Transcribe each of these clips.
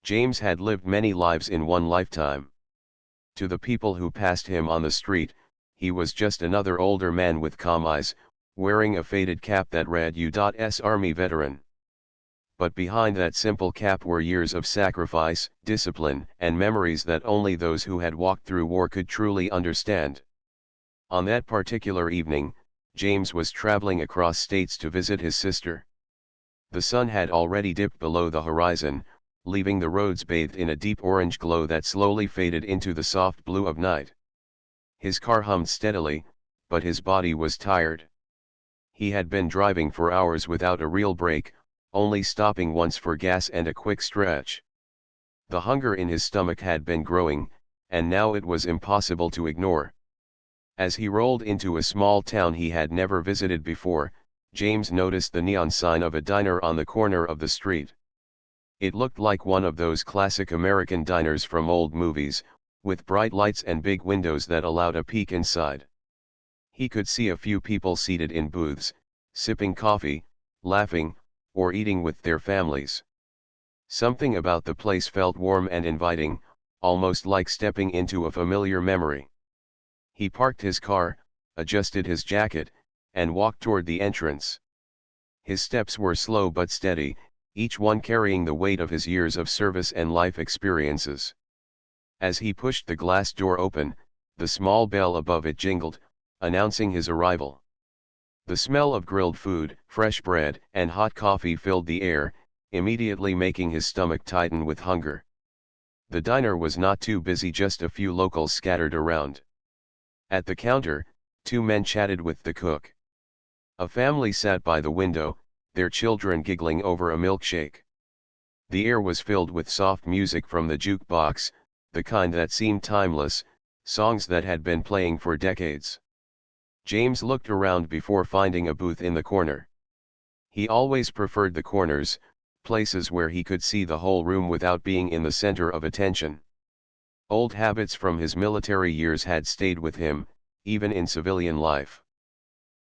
James had lived many lives in one lifetime. To the people who passed him on the street, he was just another older man with calm eyes, wearing a faded cap that read U.S. Army Veteran. But behind that simple cap were years of sacrifice, discipline, and memories that only those who had walked through war could truly understand. On that particular evening, James was traveling across states to visit his sister. The sun had already dipped below the horizon, leaving the roads bathed in a deep orange glow that slowly faded into the soft blue of night. His car hummed steadily, but his body was tired. He had been driving for hours without a real break, only stopping once for gas and a quick stretch. The hunger in his stomach had been growing, and now it was impossible to ignore. As he rolled into a small town he had never visited before, James noticed the neon sign of a diner on the corner of the street. It looked like one of those classic American diners from old movies, with bright lights and big windows that allowed a peek inside. He could see a few people seated in booths, sipping coffee, laughing, or eating with their families. Something about the place felt warm and inviting, almost like stepping into a familiar memory. He parked his car, adjusted his jacket, and walked toward the entrance. His steps were slow but steady, each one carrying the weight of his years of service and life experiences. As he pushed the glass door open, the small bell above it jingled, announcing his arrival. The smell of grilled food, fresh bread, and hot coffee filled the air, immediately making his stomach tighten with hunger. The diner was not too busy, just a few locals scattered around. At the counter, two men chatted with the cook. A family sat by the window, their children giggling over a milkshake. The air was filled with soft music from the jukebox, the kind that seemed timeless, songs that had been playing for decades. James looked around before finding a booth in the corner. He always preferred the corners, places where he could see the whole room without being in the center of attention. Old habits from his military years had stayed with him, even in civilian life.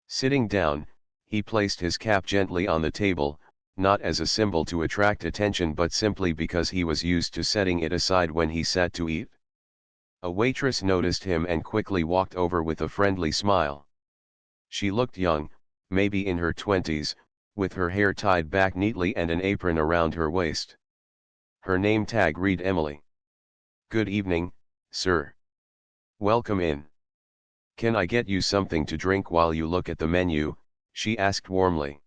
Sitting down, he placed his cap gently on the table, not as a symbol to attract attention but simply because he was used to setting it aside when he sat to eat. A waitress noticed him and quickly walked over with a friendly smile. She looked young, maybe in her 20s, with her hair tied back neatly and an apron around her waist. Her name tag read Emily. "Good evening, sir. Welcome in. Can I get you something to drink while you look at the menu?" she asked warmly.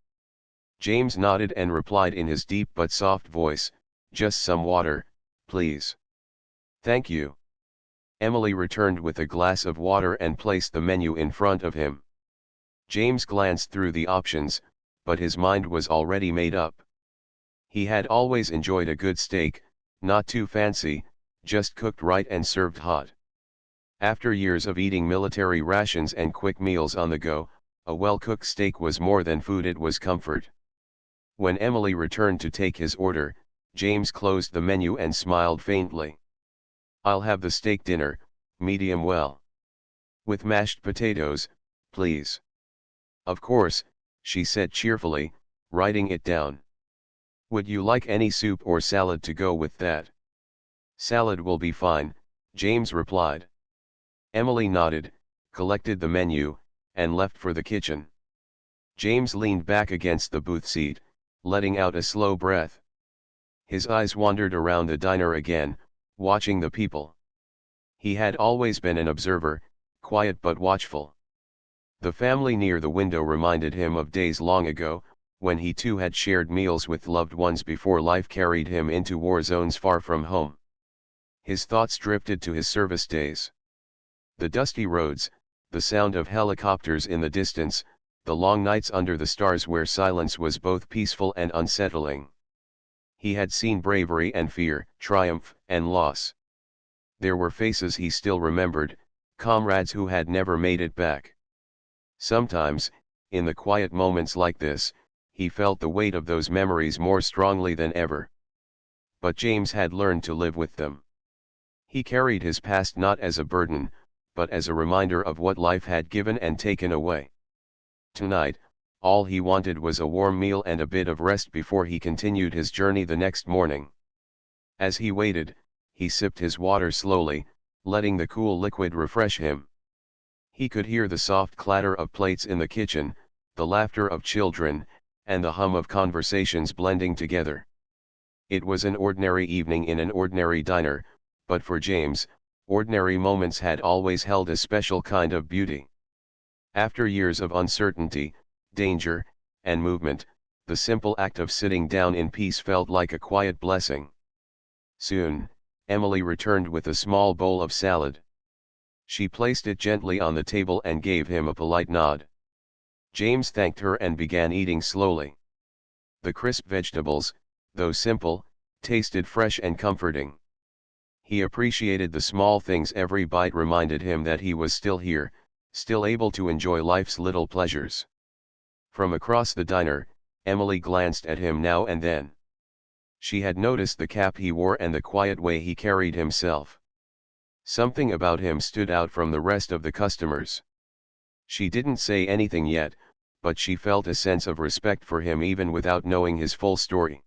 James nodded and replied in his deep but soft voice, "Just some water, please." "Thank you." Emily returned with a glass of water and placed the menu in front of him. James glanced through the options, but his mind was already made up. He had always enjoyed a good steak, not too fancy, just cooked right and served hot. After years of eating military rations and quick meals on the go, a well-cooked steak was more than food, it was comfort. When Emily returned to take his order, James closed the menu and smiled faintly. "I'll have the steak dinner, medium well. With mashed potatoes, please." "Of course," she said cheerfully, writing it down. "Would you like any soup or salad to go with that?" "Salad will be fine," James replied. Emily nodded, collected the menu, and left for the kitchen. James leaned back against the booth seat, letting out a slow breath. His eyes wandered around the diner again, watching the people. He had always been an observer, quiet but watchful. The family near the window reminded him of days long ago, when he too had shared meals with loved ones before life carried him into war zones far from home. His thoughts drifted to his service days. The dusty roads, the sound of helicopters in the distance, the long nights under the stars where silence was both peaceful and unsettling. He had seen bravery and fear, triumph and loss. There were faces he still remembered, comrades who had never made it back. Sometimes, in the quiet moments like this, he felt the weight of those memories more strongly than ever. But James had learned to live with them. He carried his past not as a burden, but as a reminder of what life had given and taken away. Tonight, all he wanted was a warm meal and a bit of rest before he continued his journey the next morning. As he waited, he sipped his water slowly, letting the cool liquid refresh him. He could hear the soft clatter of plates in the kitchen, the laughter of children, and the hum of conversations blending together. It was an ordinary evening in an ordinary diner, but for James, ordinary moments had always held a special kind of beauty. After years of uncertainty, danger, and movement, the simple act of sitting down in peace felt like a quiet blessing. Soon, Emily returned with a small bowl of salad. She placed it gently on the table and gave him a polite nod. James thanked her and began eating slowly. The crisp vegetables, though simple, tasted fresh and comforting. He appreciated the small things. Every bite reminded him that he was still here, still able to enjoy life's little pleasures. From across the diner, Emily glanced at him now and then. She had noticed the cap he wore and the quiet way he carried himself. Something about him stood out from the rest of the customers. She didn't say anything yet, but she felt a sense of respect for him even without knowing his full story.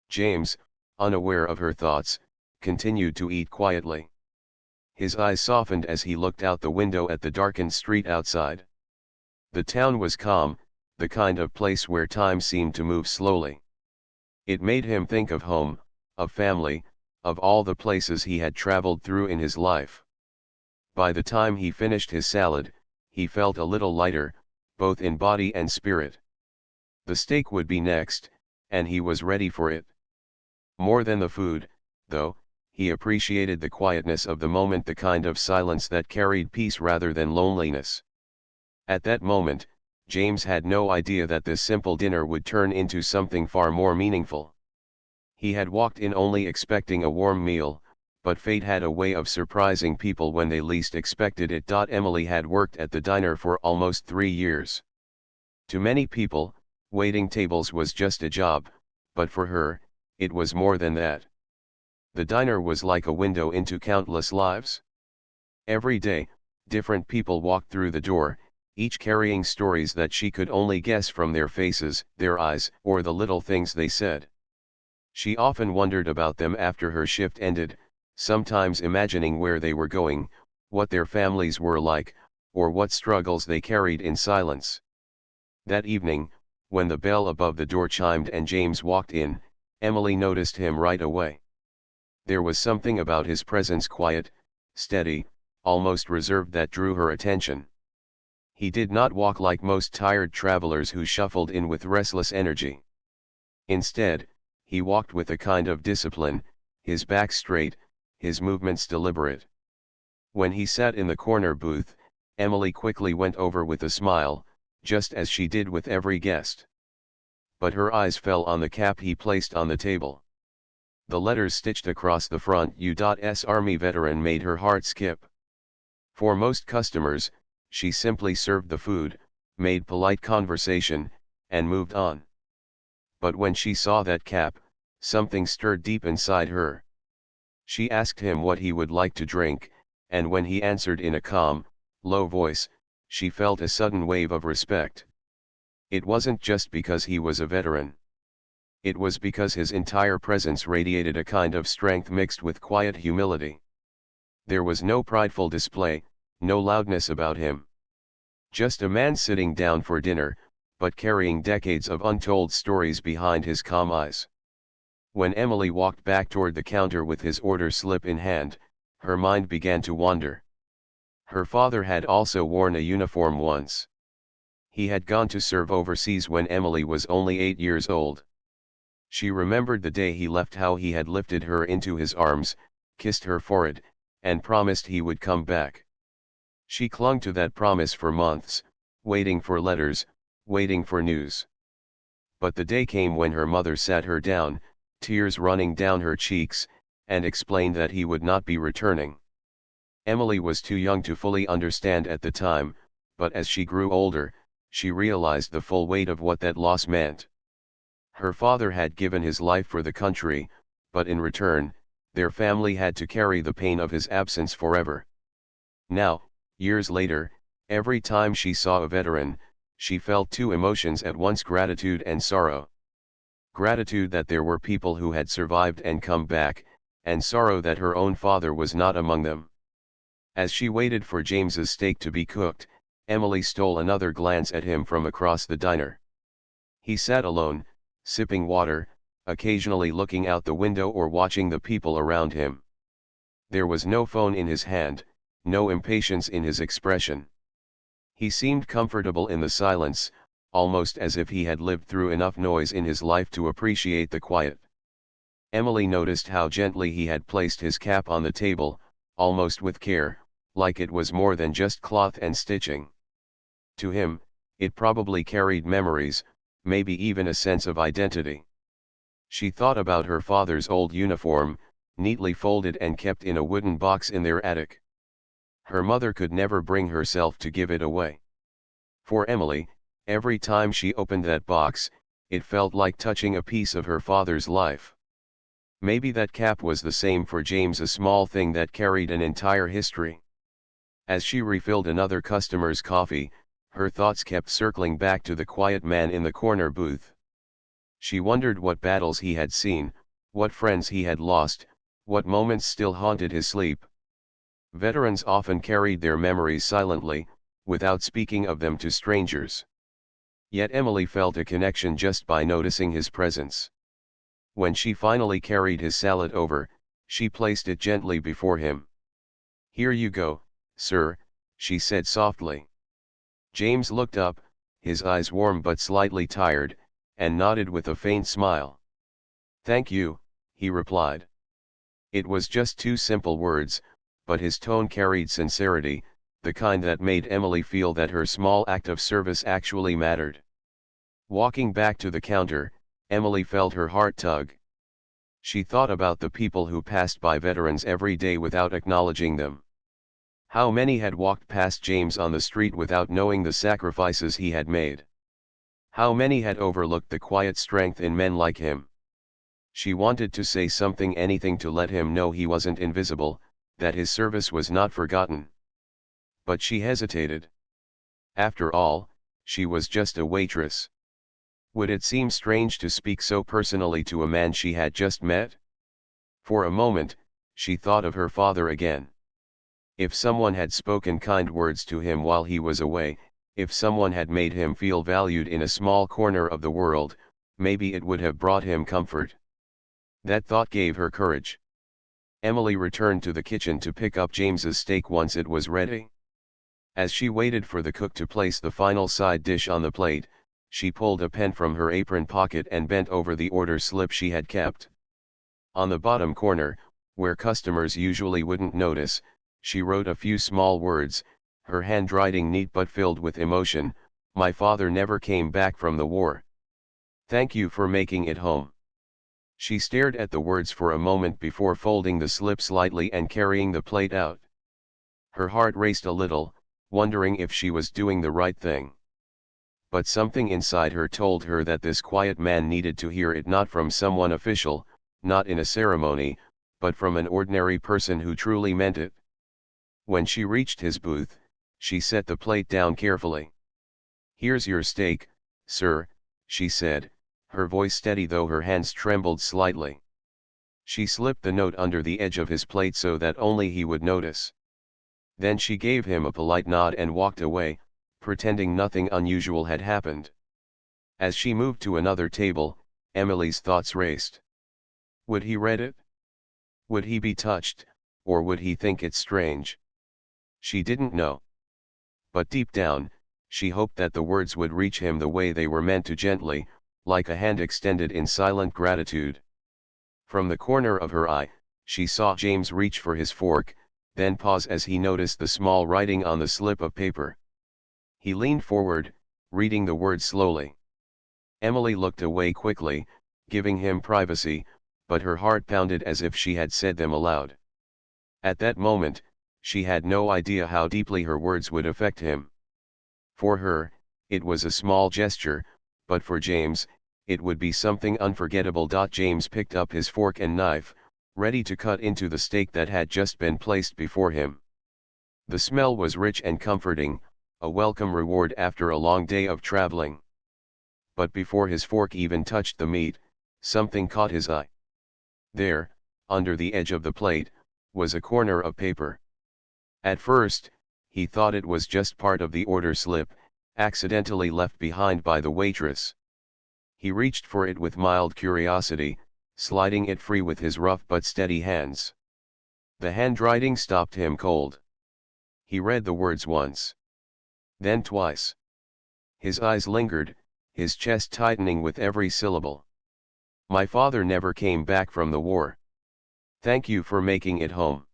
James, unaware of her thoughts, continued to eat quietly. His eyes softened as he looked out the window at the darkened street outside. The town was calm, the kind of place where time seemed to move slowly. It made him think of home, of family, of all the places he had traveled through in his life. By the time he finished his salad, he felt a little lighter, both in body and spirit. The steak would be next, and he was ready for it. More than the food, though, he appreciated the quietness of the moment, the kind of silence that carried peace rather than loneliness. At that moment, James had no idea that this simple dinner would turn into something far more meaningful. He had walked in only expecting a warm meal, but fate had a way of surprising people when they least expected it. Emily had worked at the diner for almost 3 years. To many people, waiting tables was just a job, but for her, it was more than that. The diner was like a window into countless lives. Every day, different people walked through the door, each carrying stories that she could only guess from their faces, their eyes, or the little things they said. She often wondered about them after her shift ended, sometimes imagining where they were going, what their families were like, or what struggles they carried in silence. That evening, when the bell above the door chimed and James walked in, Emily noticed him right away. There was something about his presence, quiet, steady, almost reserved, that drew her attention. He did not walk like most tired travelers who shuffled in with restless energy. Instead, he walked with a kind of discipline, his back straight, his movements deliberate. When he sat in the corner booth, Emily quickly went over with a smile, just as she did with every guest. But her eyes fell on the cap he placed on the table. The letters stitched across the front, U.S. Army Veteran, made her heart skip. For most customers, she simply served the food, made polite conversation, and moved on. But when she saw that cap, something stirred deep inside her. She asked him what he would like to drink, and when he answered in a calm, low voice, she felt a sudden wave of respect. It wasn't just because he was a veteran. It was because his entire presence radiated a kind of strength mixed with quiet humility. There was no prideful display, no loudness about him. Just a man sitting down for dinner, but carrying decades of untold stories behind his calm eyes. When Emily walked back toward the counter with his order slip in hand, her mind began to wander. Her father had also worn a uniform once. He had gone to serve overseas when Emily was only 8 years old. She remembered the day he left, how he had lifted her into his arms, kissed her forehead, and promised he would come back. She clung to that promise for months, waiting for letters, waiting for news. But the day came when her mother sat her down, tears running down her cheeks, and explained that he would not be returning. Emily was too young to fully understand at the time, but as she grew older, she realized the full weight of what that loss meant. Her father had given his life for the country, but in return, their family had to carry the pain of his absence forever. Now, years later, every time she saw a veteran, she felt two emotions at once: gratitude and sorrow. Gratitude that there were people who had survived and come back, and sorrow that her own father was not among them. As she waited for James's steak to be cooked, Emily stole another glance at him from across the diner. He sat alone, sipping water, occasionally looking out the window or watching the people around him. There was no phone in his hand, no impatience in his expression. He seemed comfortable in the silence, almost as if he had lived through enough noise in his life to appreciate the quiet. Emily noticed how gently he had placed his cap on the table, almost with care, like it was more than just cloth and stitching. To him, it probably carried memories, maybe even a sense of identity. She thought about her father's old uniform, neatly folded and kept in a wooden box in their attic. Her mother could never bring herself to give it away. For Emily, every time she opened that box, it felt like touching a piece of her father's life. Maybe that cap was the same for James, a small thing that carried an entire history. As she refilled another customer's coffee, her thoughts kept circling back to the quiet man in the corner booth. She wondered what battles he had seen, what friends he had lost, what moments still haunted his sleep. Veterans often carried their memories silently, without speaking of them to strangers. Yet Emily felt a connection just by noticing his presence. When she finally carried his salad over, she placed it gently before him. "Here you go, sir," she said softly. James looked up, his eyes warm but slightly tired, and nodded with a faint smile. "Thank you," he replied. It was just two simple words, but his tone carried sincerity, the kind that made Emily feel that her small act of service actually mattered. Walking back to the counter, Emily felt her heart tug. She thought about the people who passed by veterans every day without acknowledging them. How many had walked past James on the street without knowing the sacrifices he had made? How many had overlooked the quiet strength in men like him? She wanted to say something, anything, to let him know he wasn't invisible, that his service was not forgotten. But she hesitated. After all, she was just a waitress. Would it seem strange to speak so personally to a man she had just met? For a moment, she thought of her father again. If someone had spoken kind words to him while he was away, if someone had made him feel valued in a small corner of the world, maybe it would have brought him comfort. That thought gave her courage. Emily returned to the kitchen to pick up James's steak once it was ready. As she waited for the cook to place the final side dish on the plate, she pulled a pen from her apron pocket and bent over the order slip she had kept. On the bottom corner, where customers usually wouldn't notice, she wrote a few small words, her handwriting neat but filled with emotion: "My father never came back from the war. Thank you for making it home." She stared at the words for a moment before folding the slip slightly and carrying the plate out. Her heart raced a little, wondering if she was doing the right thing. But something inside her told her that this quiet man needed to hear it, not from someone official, not in a ceremony, but from an ordinary person who truly meant it. When she reached his booth, she set the plate down carefully. "Here's your steak, sir," she said, her voice steady though her hands trembled slightly. She slipped the note under the edge of his plate so that only he would notice. Then she gave him a polite nod and walked away, pretending nothing unusual had happened. As she moved to another table, Emily's thoughts raced. Would he read it? Would he be touched, or would he think it strange? She didn't know. But deep down, she hoped that the words would reach him the way they were meant to, gently, like a hand extended in silent gratitude. From the corner of her eye, she saw James reach for his fork, then pause as he noticed the small writing on the slip of paper. He leaned forward, reading the words slowly. Emily looked away quickly, giving him privacy, but her heart pounded as if she had said them aloud. At that moment, she had no idea how deeply her words would affect him. For her, it was a small gesture, but for James, it would be something unforgettable. James picked up his fork and knife, ready to cut into the steak that had just been placed before him. The smell was rich and comforting, a welcome reward after a long day of traveling. But before his fork even touched the meat, something caught his eye. There, under the edge of the plate, was a corner of paper. At first, he thought it was just part of the order slip, accidentally left behind by the waitress. He reached for it with mild curiosity, sliding it free with his rough but steady hands. The handwriting stopped him cold. He read the words once. Then twice. His eyes lingered, his chest tightening with every syllable. My father never came back from the war. Thank you for making it home.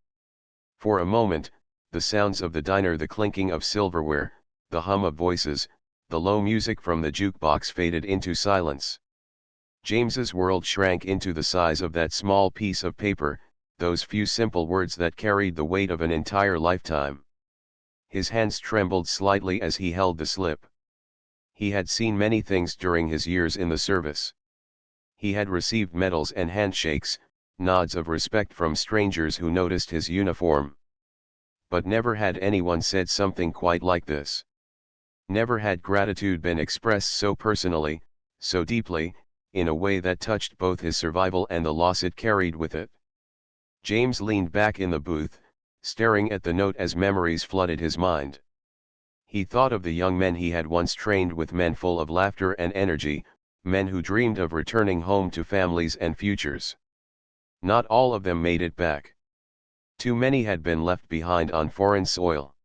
For a moment, the sounds of the diner, the clinking of silverware, the hum of voices, the low music from the jukebox faded into silence. James's world shrank into the size of that small piece of paper, those few simple words that carried the weight of an entire lifetime. His hands trembled slightly as he held the slip. He had seen many things during his years in the service. He had received medals and handshakes, nods of respect from strangers who noticed his uniform. But never had anyone said something quite like this. Never had gratitude been expressed so personally, so deeply, in a way that touched both his survival and the loss it carried with it. James leaned back in the booth, staring at the note as memories flooded his mind. He thought of the young men he had once trained with, men full of laughter and energy, men who dreamed of returning home to families and futures. Not all of them made it back. Too many had been left behind on foreign soil.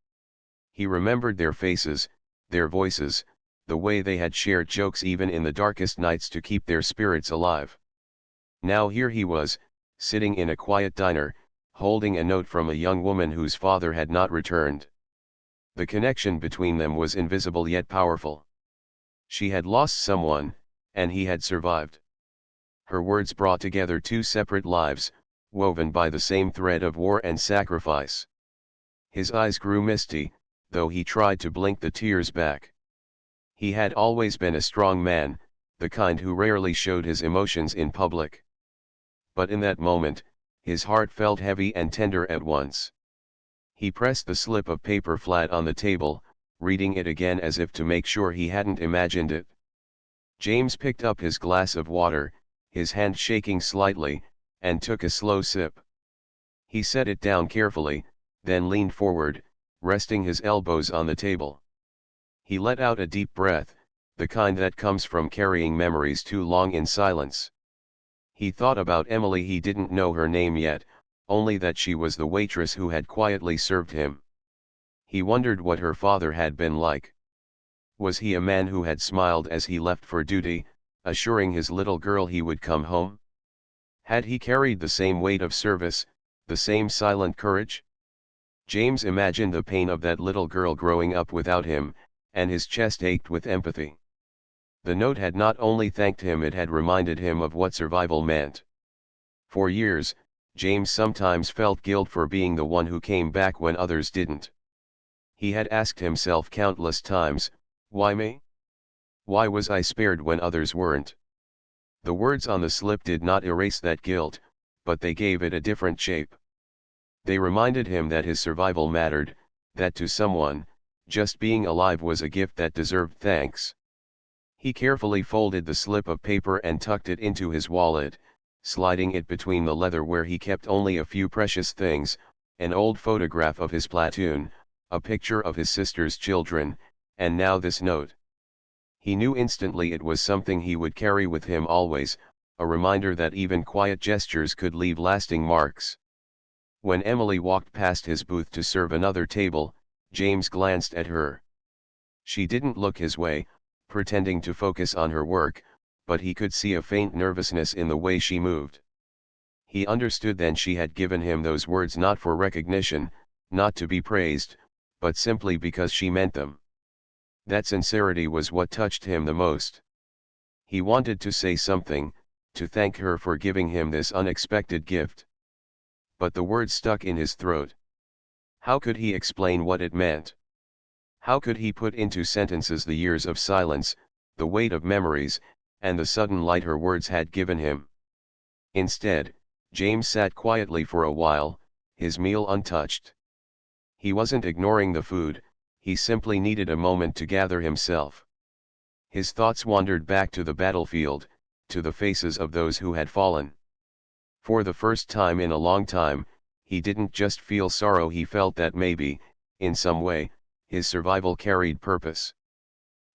He remembered their faces, their voices, the way they had shared jokes even in the darkest nights to keep their spirits alive. Now here he was, sitting in a quiet diner, holding a note from a young woman whose father had not returned. The connection between them was invisible yet powerful. She had lost someone, and he had survived. Her words brought together two separate lives, woven by the same thread of war and sacrifice. His eyes grew misty, though he tried to blink the tears back. He had always been a strong man, the kind who rarely showed his emotions in public. But in that moment, his heart felt heavy and tender at once. He pressed the slip of paper flat on the table, reading it again as if to make sure he hadn't imagined it. James picked up his glass of water, his hand shaking slightly, and took a slow sip. He set it down carefully, then leaned forward, resting his elbows on the table. He let out a deep breath, the kind that comes from carrying memories too long in silence. He thought about Emily. He didn't know her name yet, only that she was the waitress who had quietly served him. He wondered what her father had been like. Was he a man who had smiled as he left for duty, assuring his little girl he would come home? Had he carried the same weight of service, the same silent courage? James imagined the pain of that little girl growing up without him, and his chest ached with empathy. The note had not only thanked him, it had reminded him of what survival meant. For years, James sometimes felt guilt for being the one who came back when others didn't. He had asked himself countless times, why me? Why was I spared when others weren't? The words on the slip did not erase that guilt, but they gave it a different shape. They reminded him that his survival mattered, that to someone, just being alive was a gift that deserved thanks. He carefully folded the slip of paper and tucked it into his wallet, sliding it between the leather where he kept only a few precious things, an old photograph of his platoon, a picture of his sister's children, and now this note. He knew instantly it was something he would carry with him always, a reminder that even quiet gestures could leave lasting marks. When Emily walked past his booth to serve another table, James glanced at her. She didn't look his way, pretending to focus on her work, but he could see a faint nervousness in the way she moved. He understood then she had given him those words not for recognition, not to be praised, but simply because she meant them. That sincerity was what touched him the most. He wanted to say something, to thank her for giving him this unexpected gift. But the words stuck in his throat. How could he explain what it meant? How could he put into sentences the years of silence, the weight of memories, and the sudden light her words had given him? Instead, James sat quietly for a while, his meal untouched. He wasn't ignoring the food, he simply needed a moment to gather himself. His thoughts wandered back to the battlefield, to the faces of those who had fallen. For the first time in a long time, he didn't just feel sorrow, he felt that maybe, in some way, his survival carried purpose.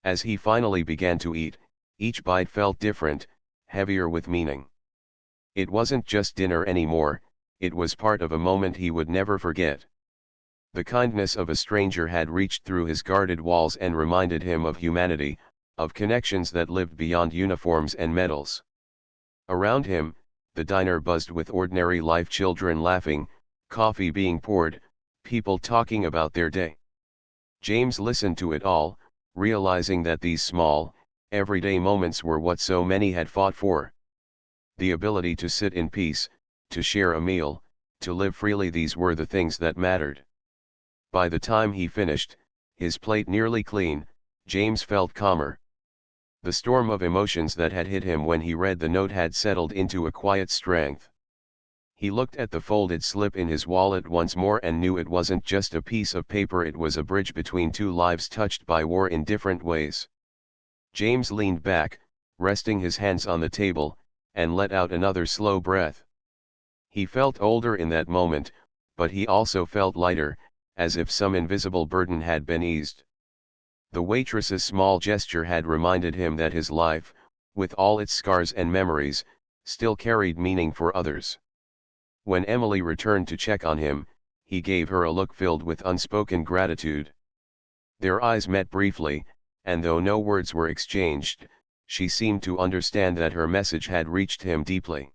As he finally began to eat, each bite felt different, heavier with meaning. It wasn't just dinner anymore, it was part of a moment he would never forget. The kindness of a stranger had reached through his guarded walls and reminded him of humanity, of connections that lived beyond uniforms and medals. Around him, the diner buzzed with ordinary life, children laughing, coffee being poured, people talking about their day. James listened to it all, realizing that these small, everyday moments were what so many had fought for. The ability to sit in peace, to share a meal, to live freely, these were the things that mattered. By the time he finished, his plate nearly clean, James felt calmer. The storm of emotions that had hit him when he read the note had settled into a quiet strength. He looked at the folded slip in his wallet once more and knew it wasn't just a piece of paper, it was a bridge between two lives touched by war in different ways. James leaned back, resting his hands on the table, and let out another slow breath. He felt older in that moment, but he also felt lighter, as if some invisible burden had been eased. The waitress's small gesture had reminded him that his life, with all its scars and memories, still carried meaning for others. When Emily returned to check on him, he gave her a look filled with unspoken gratitude. Their eyes met briefly, and though no words were exchanged, she seemed to understand that her message had reached him deeply.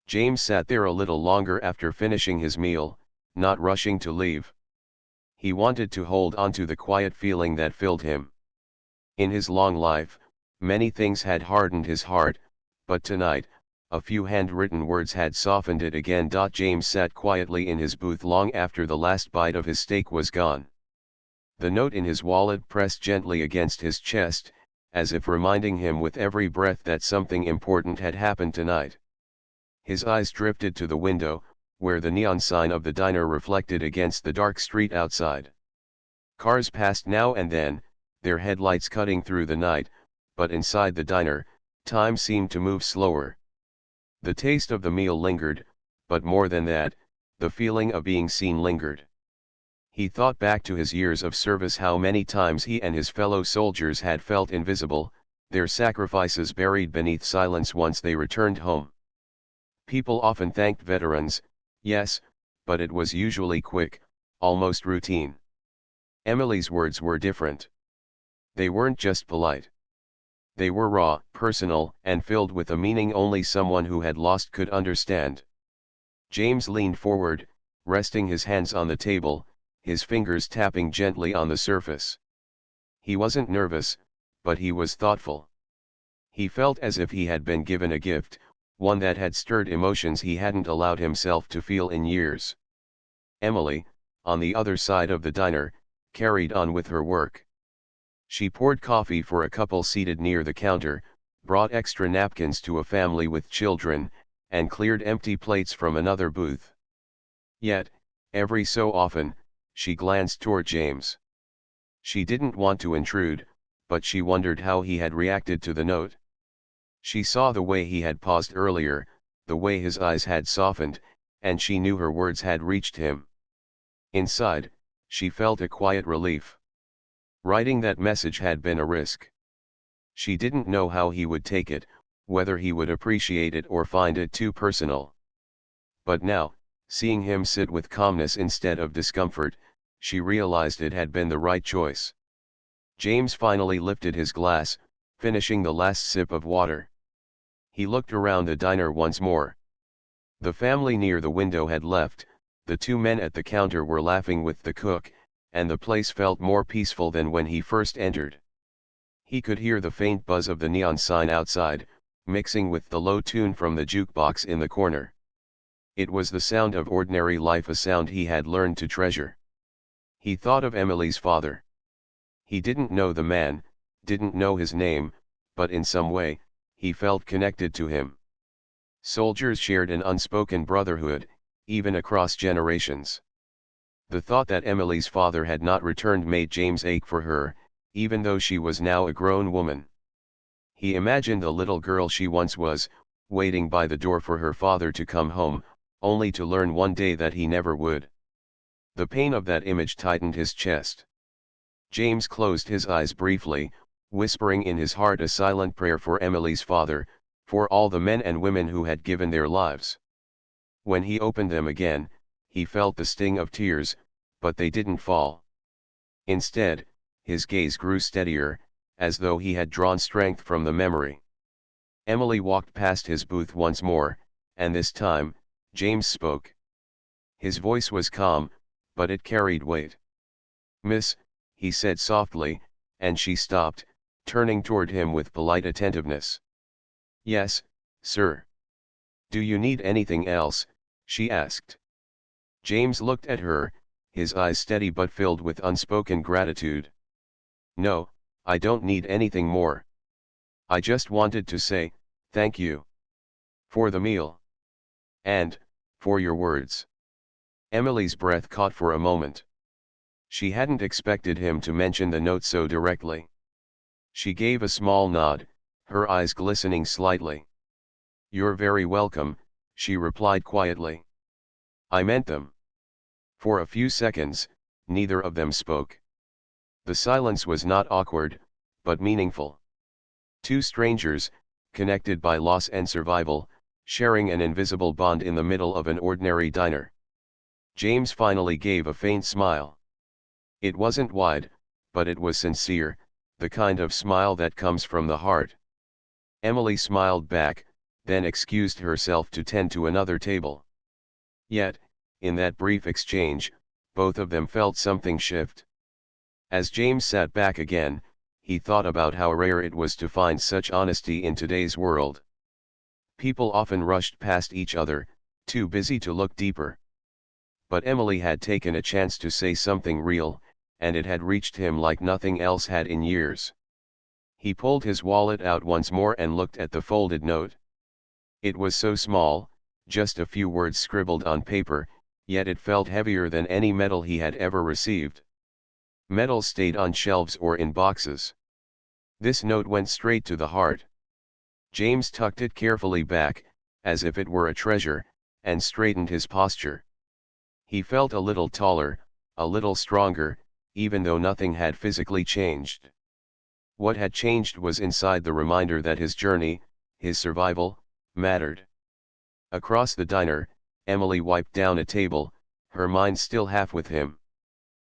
James sat there a little longer after finishing his meal, not rushing to leave. He wanted to hold on to the quiet feeling that filled him. In his long life, many things had hardened his heart, but tonight, a few handwritten words had softened it again. James sat quietly in his booth long after the last bite of his steak was gone. The note in his wallet pressed gently against his chest, as if reminding him with every breath that something important had happened tonight. His eyes drifted to the window, where the neon sign of the diner reflected against the dark street outside. Cars passed now and then, their headlights cutting through the night, but inside the diner, time seemed to move slower. The taste of the meal lingered, but more than that, the feeling of being seen lingered. He thought back to his years of service, how many times he and his fellow soldiers had felt invisible, their sacrifices buried beneath silence once they returned home. People often thanked veterans, yes, but it was usually quick, almost routine. Emily's words were different. They weren't just polite. They were raw, personal, and filled with a meaning only someone who had lost could understand. James leaned forward, resting his hands on the table, his fingers tapping gently on the surface. He wasn't nervous, but he was thoughtful. He felt as if he had been given a gift, one that had stirred emotions he hadn't allowed himself to feel in years. Emily, on the other side of the diner, carried on with her work. She poured coffee for a couple seated near the counter, brought extra napkins to a family with children, and cleared empty plates from another booth. Yet, every so often, she glanced toward James. She didn't want to intrude, but she wondered how he had reacted to the note. She saw the way he had paused earlier, the way his eyes had softened, and she knew her words had reached him. Inside, she felt a quiet relief. Writing that message had been a risk. She didn't know how he would take it, whether he would appreciate it or find it too personal. But now, seeing him sit with calmness instead of discomfort, she realized it had been the right choice. James finally lifted his glass, finishing the last sip of water. He looked around the diner once more. The family near the window had left, the two men at the counter were laughing with the cook, and the place felt more peaceful than when he first entered. He could hear the faint buzz of the neon sign outside, mixing with the low tune from the jukebox in the corner. It was the sound of ordinary life, a sound he had learned to treasure. He thought of Emily's father. He didn't know the man, didn't know his name, but in some way, he felt connected to him. Soldiers shared an unspoken brotherhood, even across generations. The thought that Emily's father had not returned made James ache for her, even though she was now a grown woman. He imagined the little girl she once was, waiting by the door for her father to come home, only to learn one day that he never would. The pain of that image tightened his chest. James closed his eyes briefly, whispering in his heart a silent prayer for Emily's father, for all the men and women who had given their lives. When he opened them again, he felt the sting of tears, but they didn't fall. Instead, his gaze grew steadier, as though he had drawn strength from the memory. Emily walked past his booth once more, and this time, James spoke. His voice was calm, but it carried weight. "Miss," he said softly, and she stopped, turning toward him with polite attentiveness. "Yes, sir." "Do you need anything else?" she asked. James looked at her, his eyes steady but filled with unspoken gratitude. "No, I don't need anything more. I just wanted to say, thank you. For the meal. And, for your words." Emily's breath caught for a moment. She hadn't expected him to mention the note so directly. She gave a small nod, her eyes glistening slightly. "You're very welcome," she replied quietly. "I meant them." For a few seconds, neither of them spoke. The silence was not awkward, but meaningful. Two strangers, connected by loss and survival, sharing an invisible bond in the middle of an ordinary diner. James finally gave a faint smile. It wasn't wide, but it was sincere, the kind of smile that comes from the heart. Emily smiled back, then excused herself to tend to another table. Yet, in that brief exchange, both of them felt something shift. As James sat back again, he thought about how rare it was to find such honesty in today's world. People often rushed past each other, too busy to look deeper. But Emily had taken a chance to say something real, and it had reached him like nothing else had in years. He pulled his wallet out once more and looked at the folded note. It was so small, just a few words scribbled on paper, yet it felt heavier than any medal he had ever received. Medals stayed on shelves or in boxes. This note went straight to the heart. James tucked it carefully back, as if it were a treasure, and straightened his posture. He felt a little taller, a little stronger, even though nothing had physically changed. What had changed was inside the reminder that his journey, his survival, mattered. Across the diner, Emily wiped down a table, her mind still half with him.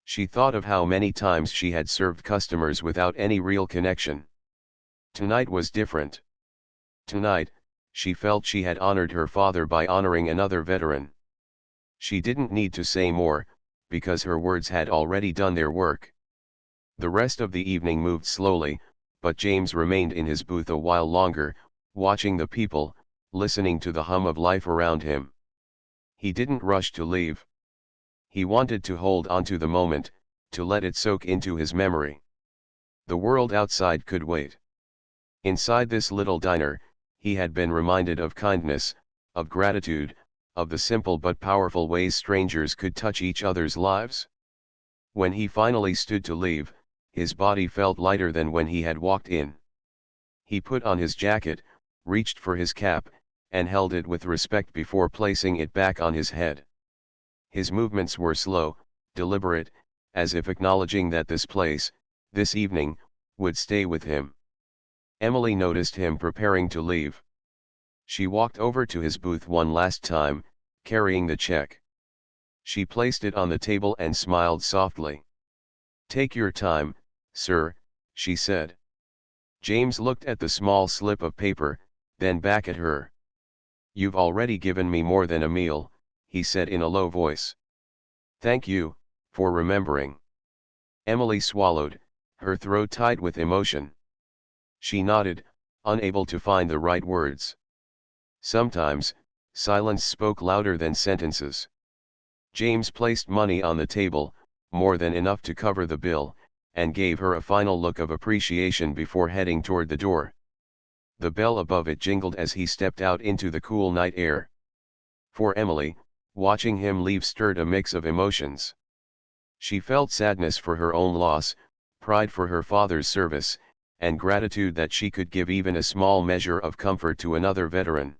She thought of how many times she had served customers without any real connection. Tonight was different. Tonight, she felt she had honored her father by honoring another veteran. She didn't need to say more, because her words had already done their work. The rest of the evening moved slowly, but James remained in his booth a while longer, watching the people, listening to the hum of life around him. He didn't rush to leave. He wanted to hold on to the moment, to let it soak into his memory. The world outside could wait. Inside this little diner, he had been reminded of kindness, of gratitude, of the simple but powerful ways strangers could touch each other's lives. When he finally stood to leave, his body felt lighter than when he had walked in. He put on his jacket, reached for his cap, and held it with respect before placing it back on his head. His movements were slow, deliberate, as if acknowledging that this place, this evening, would stay with him. Emily noticed him preparing to leave. She walked over to his booth one last time, carrying the check. She placed it on the table and smiled softly. "Take your time, sir," she said. James looked at the small slip of paper, then back at her. "You've already given me more than a meal," he said in a low voice. "Thank you, for remembering." Emily swallowed, her throat tight with emotion. She nodded, unable to find the right words. Sometimes, silence spoke louder than sentences. James placed money on the table, more than enough to cover the bill, and gave her a final look of appreciation before heading toward the door. The bell above it jingled as he stepped out into the cool night air. For Emily, watching him leave stirred a mix of emotions. She felt sadness for her own loss, pride for her father's service, and gratitude that she could give even a small measure of comfort to another veteran.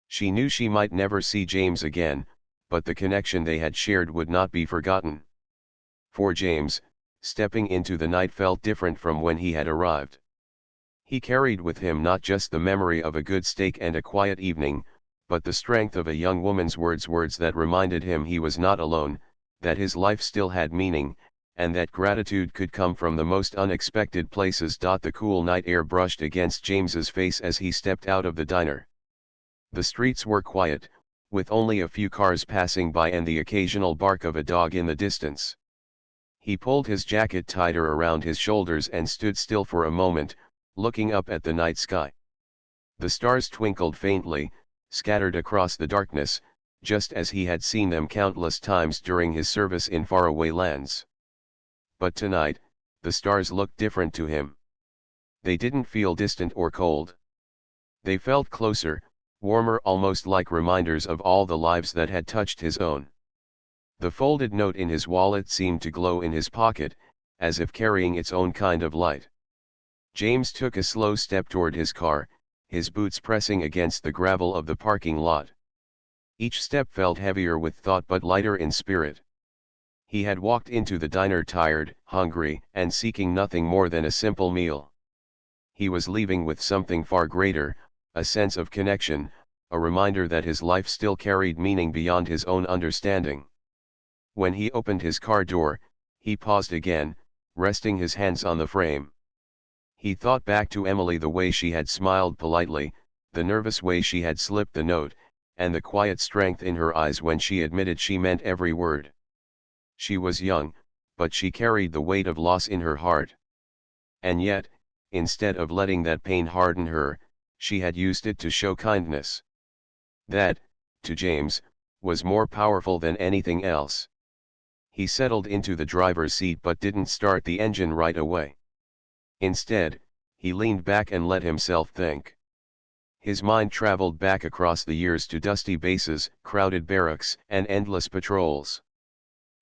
She knew she might never see James again, but the connection they had shared would not be forgotten. For James, stepping into the night felt different from when he had arrived. He carried with him not just the memory of a good steak and a quiet evening, but the strength of a young woman's words that reminded him he was not alone, that his life still had meaning, and that gratitude could come from the most unexpected places. The cool night air brushed against James's face as he stepped out of the diner. The streets were quiet, with only a few cars passing by and the occasional bark of a dog in the distance. He pulled his jacket tighter around his shoulders and stood still for a moment, looking up at the night sky. The stars twinkled faintly, scattered across the darkness, just as he had seen them countless times during his service in faraway lands. But tonight, the stars looked different to him. They didn't feel distant or cold. They felt closer, warmer, almost like reminders of all the lives that had touched his own. The folded note in his wallet seemed to glow in his pocket, as if carrying its own kind of light. James took a slow step toward his car, his boots pressing against the gravel of the parking lot. Each step felt heavier with thought but lighter in spirit. He had walked into the diner tired, hungry, and seeking nothing more than a simple meal. He was leaving with something far greater, a sense of connection, a reminder that his life still carried meaning beyond his own understanding. When he opened his car door, he paused again, resting his hands on the frame. He thought back to Emily, the way she had smiled politely, the nervous way she had slipped the note, and the quiet strength in her eyes when she admitted she meant every word. She was young, but she carried the weight of loss in her heart. And yet, instead of letting that pain harden her, she had used it to show kindness. That, to James, was more powerful than anything else. He settled into the driver's seat but didn't start the engine right away. Instead, he leaned back and let himself think. His mind traveled back across the years to dusty bases, crowded barracks, and endless patrols.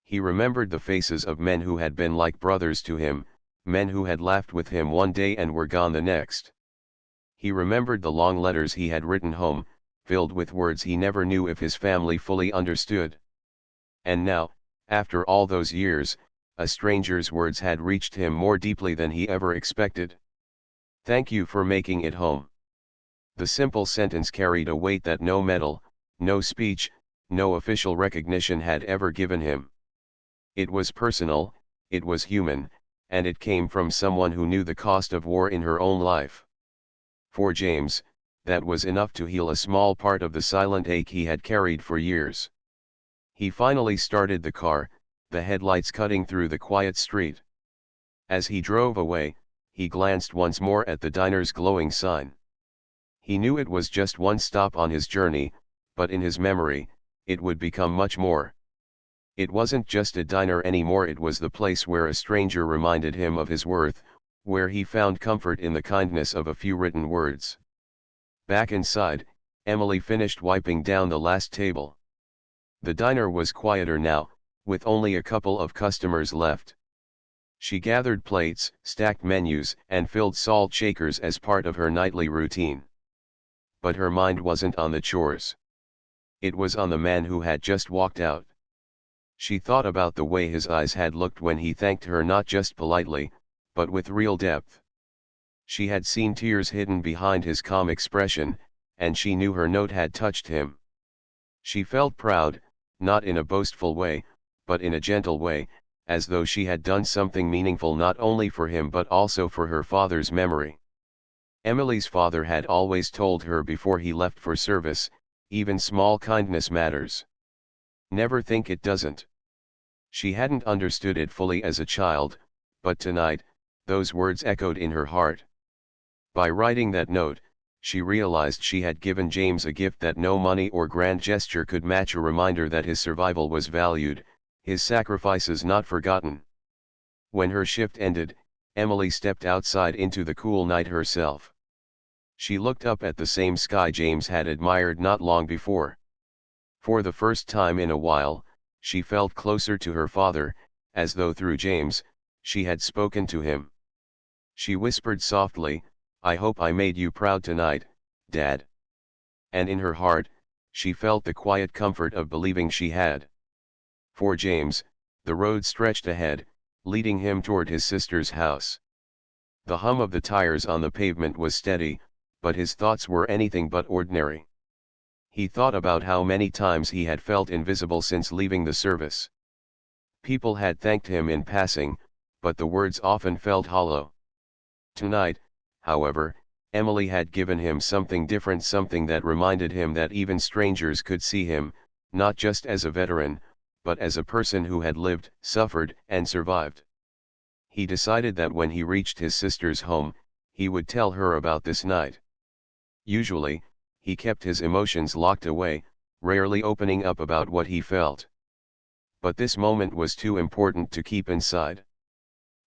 He remembered the faces of men who had been like brothers to him, men who had laughed with him one day and were gone the next. He remembered the long letters he had written home, filled with words he never knew if his family fully understood. And now, after all those years, a stranger's words had reached him more deeply than he ever expected. "Thank you for making it home." The simple sentence carried a weight that no medal, no speech, no official recognition had ever given him. It was personal, it was human, and it came from someone who knew the cost of war in her own life. For James, that was enough to heal a small part of the silent ache he had carried for years. He finally started the car, the headlights cutting through the quiet street. As he drove away, he glanced once more at the diner's glowing sign. He knew it was just one stop on his journey, but in his memory, it would become much more. It wasn't just a diner anymore, it was the place where a stranger reminded him of his worth, where he found comfort in the kindness of a few written words. Back inside, Emily finished wiping down the last table. The diner was quieter now, with only a couple of customers left. She gathered plates, stacked menus, and filled salt shakers as part of her nightly routine. But her mind wasn't on the chores. It was on the man who had just walked out. She thought about the way his eyes had looked when he thanked her, not just politely, but with real depth. She had seen tears hidden behind his calm expression, and she knew her note had touched him. She felt proud, not in a boastful way, but in a gentle way, as though she had done something meaningful not only for him but also for her father's memory. Emily's father had always told her before he left for service, even small kindness matters. Never think it doesn't. She hadn't understood it fully as a child, but tonight, those words echoed in her heart. By writing that note, she realized she had given James a gift that no money or grand gesture could match, a reminder that his survival was valued, his sacrifices not forgotten. When her shift ended, Emily stepped outside into the cool night herself. She looked up at the same sky James had admired not long before. For the first time in a while, she felt closer to her father, as though through James, she had spoken to him. She whispered softly, "I hope I made you proud tonight, Dad." And in her heart, she felt the quiet comfort of believing she had. For James, the road stretched ahead, leading him toward his sister's house. The hum of the tires on the pavement was steady, but his thoughts were anything but ordinary. He thought about how many times he had felt invisible since leaving the service. People had thanked him in passing, but the words often felt hollow. Tonight, however, Emily had given him something different, something that reminded him that even strangers could see him, not just as a veteran, but as a person who had lived, suffered, and survived. He decided that when he reached his sister's home, he would tell her about this night. Usually, he kept his emotions locked away, rarely opening up about what he felt. But this moment was too important to keep inside.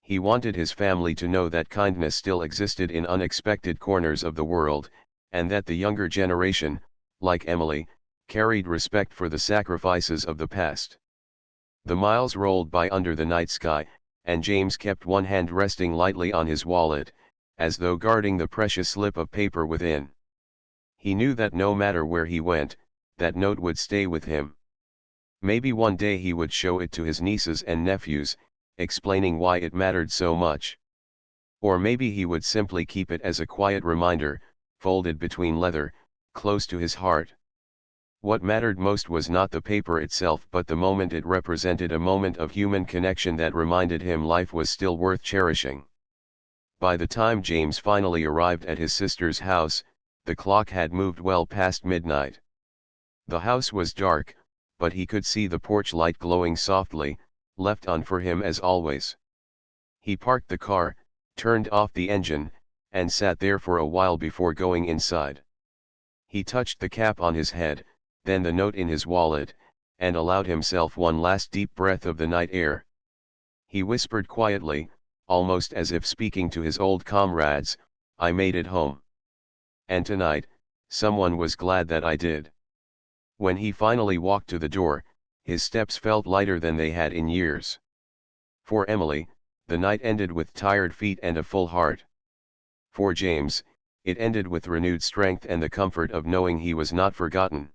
He wanted his family to know that kindness still existed in unexpected corners of the world, and that the younger generation, like Emily, carried respect for the sacrifices of the past. The miles rolled by under the night sky, and James kept one hand resting lightly on his wallet, as though guarding the precious slip of paper within. He knew that no matter where he went, that note would stay with him. Maybe one day he would show it to his nieces and nephews, explaining why it mattered so much. Or maybe he would simply keep it as a quiet reminder, folded between leather, close to his heart. What mattered most was not the paper itself, but the moment it represented, a moment of human connection that reminded him life was still worth cherishing. By the time James finally arrived at his sister's house, the clock had moved well past midnight. The house was dark, but he could see the porch light glowing softly, left on for him as always. He parked the car, turned off the engine, and sat there for a while before going inside. He touched the cap on his head, then the note in his wallet, and allowed himself one last deep breath of the night air. He whispered quietly, almost as if speaking to his old comrades, "I made it home. And tonight, someone was glad that I did." When he finally walked to the door, his steps felt lighter than they had in years. For Emily, the night ended with tired feet and a full heart. For James, it ended with renewed strength and the comfort of knowing he was not forgotten.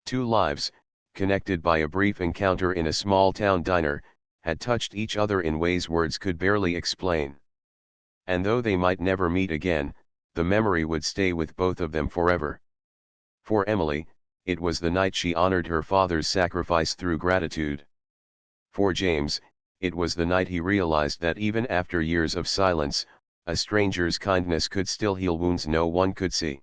Two lives, connected by a brief encounter in a small-town diner, had touched each other in ways words could barely explain. And though they might never meet again, the memory would stay with both of them forever. For Emily, it was the night she honored her father's sacrifice through gratitude. For James, it was the night he realized that even after years of silence, a stranger's kindness could still heal wounds no one could see.